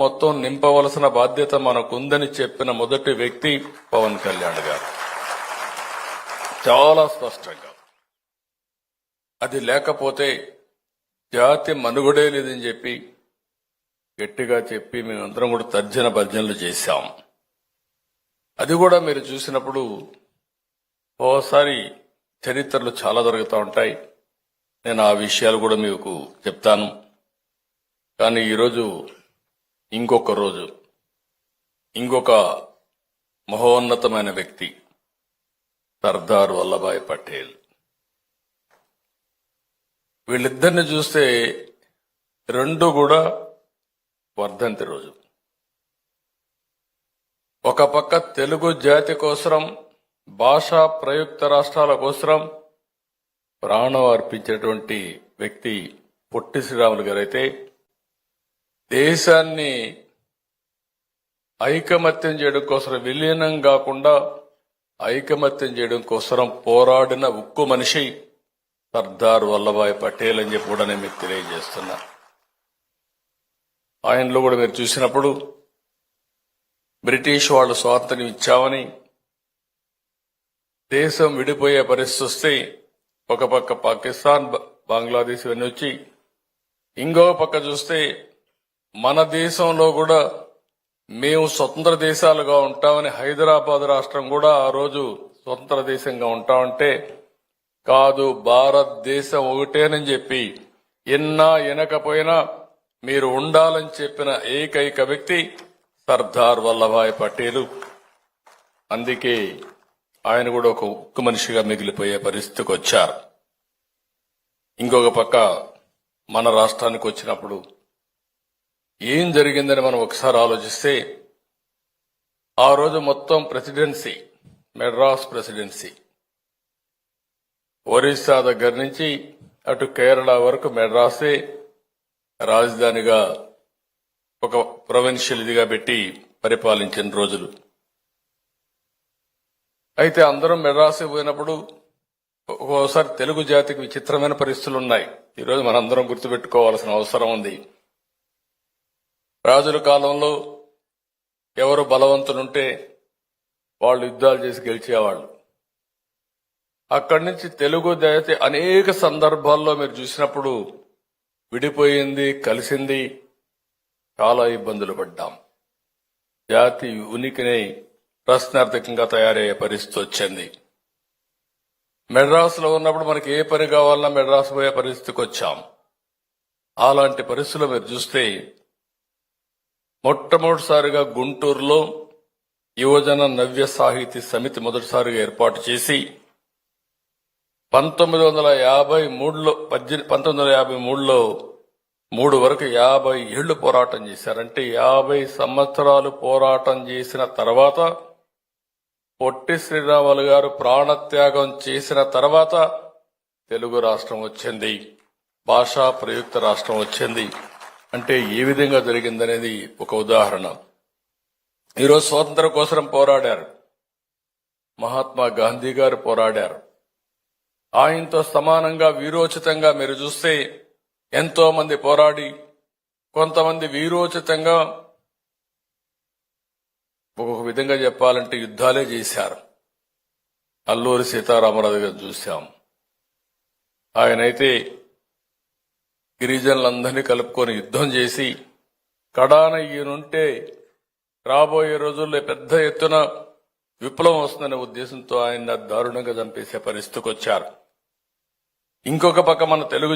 మొత్తం నింపవలసిన బాధ్యత మనకుందని చెప్పిన మొదటి వ్యక్తి పవన్ కళ్యాణ్ గారు. చాలా స్పష్టంగా అది లేకపోతే జాతి మనుగడే లేదని చెప్పి గట్టిగా చెప్పి మేమందరం కూడా తర్జన భర్జనలు చేశాం. అది కూడా మీరు చూసినప్పుడు ఓసారి చరిత్రలు చాలా జరుగుతూ ఉంటాయి. నేను ఆ విషయాలు కూడా మీకు చెప్తాను. కానీ ఈరోజు ఇంకొక రోజు, ఇంకొక మహోన్నతమైన వ్యక్తి సర్దార్ వల్లభాయ్ పటేల్. వీళ్ళిద్దరిని చూస్తే రెండు కూడా వర్ధంతి రోజు. ఒక పక్క తెలుగు జాతి కోసరం, భాషా ప్రయుక్త రాష్ట్రాల కోసరం ప్రాణం అర్పించేటువంటి వ్యక్తి పొట్టి శ్రీరాములు గారైతే, దేశాన్ని ఐకమత్యం చేయడం కోసం, విలీనం కాకుండా ఐకమత్యం చేయడం కోసం పోరాడిన ఉక్కు మనిషి సర్దార్ వల్లభాయ్ పటేల్ అని చెప్పి కూడా నేను మీకు తెలియజేస్తున్నా. ఆయనలో కూడా మీరు చూసినప్పుడు బ్రిటిష్ వాళ్ళు స్వాతంత్ర్యం ఇచ్చామని దేశం విడిపోయే పరిస్థితి వస్తే ఒక పక్క పాకిస్తాన్, బంగ్లాదేశ్ ఇవన్నీ వచ్చి, ఇంకో పక్క చూస్తే మన దేశంలో కూడా మేము స్వతంత్ర దేశాలుగా ఉంటామని హైదరాబాద్ రాష్ట్రం కూడా ఆ రోజు స్వతంత్ర దేశంగా ఉంటామంటే, కాదు భారతదేశం ఒకటేనని చెప్పి ఎన్నా ఎనకపోయినా మీరు ఉండాలని చెప్పిన ఏకైక వ్యక్తి సర్దార్ వల్లభాయ్ పటేల్. అందుకే ఆయన కూడా ఒక ఉక్కు మనిషిగా మిగిలిపోయే పరిస్థితికి వచ్చారు. ఇంకొక పక్క మన రాష్ట్రానికి వచ్చినప్పుడు ఏం జరిగిందని మనం ఒకసారి ఆలోచిస్తే, ఆ రోజు మొత్తం ప్రెసిడెన్సీ మెడ్రాస్ ప్రెసిడెన్సీ, ఒరిస్సా దగ్గర నుంచి అటు కేరళ వరకు మెడ్రాసే రాజధానిగా ఒక ప్రొవిన్షియల్ ఇదిగా పెట్టి పరిపాలించిన రోజులు. అయితే అందరం మెడ్రాస్ పోయినప్పుడు ఒక్కోసారి తెలుగు జాతికి విచిత్రమైన పరిస్థితులు ఉన్నాయి. ఈరోజు మనందరం గుర్తుపెట్టుకోవాల్సిన అవసరం ఉంది. రాజుల కాలంలో ఎవరు బలవంతులుంటే వాళ్ళు యుద్ధాలు చేసి గెలిచేవాళ్ళు. అక్కడి నుంచి తెలుగు జాతి అనేక సందర్భాల్లో మీరు చూసినప్పుడు విడిపోయింది, కలిసింది, చాలా ఇబ్బందులు పడ్డాం. జాతి ఉనికిని ప్రశ్నార్థకంగా తయారయ్యే పరిస్థితి వచ్చింది. మెడ్రాస్ లో ఉన్నప్పుడు మనకి ఏ పని కావాలన్నా మెడ్రాస్ పోయే పరిస్థితికి వచ్చాం. అలాంటి పరిస్థితులు మీరు చూస్తే మొట్టమొదటిసారిగా గుంటూరులో యువజన నవ్య సాహితీ సమితి మొదటిసారిగా ఏర్పాటు చేసి 1953లో 3 వరకు 50 ఏళ్లు పోరాటం చేశారంటే 50 సంవత్సరాలు పోరాటం చేసిన తర్వాత పొట్టి శ్రీరాములు గారు ప్రాణత్యాగం చేసిన తర్వాత తెలుగు రాష్ట్రం వచ్చింది, భాషా ప్రయుక్త రాష్ట్రం వచ్చింది. అంటే ఏ విధంగా జరిగిందనేది ఒక ఉదాహరణ. ఈరోజు స్వాతంత్ర్యం కోసం పోరాడారు, మహాత్మా గాంధీ గారు పోరాడారు. ఆయనతో సమానంగా వీరోచితంగా మీరు చూస్తే ఎంతో మంది పోరాడి, కొంతమంది వీరోచితంగా ఒక విధంగా చెప్పాలంటే యుద్ధాలే చేశారు. అల్లూరి సీతారామరాజు గారు చూశాం. ఆయనైతే గిరిజనులందరినీ కలుపుకొని యుద్ధం చేసి కడాన ఈయనుంటే రాబోయే రోజుల్లో పెద్ద ఎత్తున విప్లవం వస్తుందనే ఉద్దేశంతో ఆయన దారుణంగా చంపేసే పరిస్థితికి వచ్చారు. ఇంకొక పక్క మన తెలుగు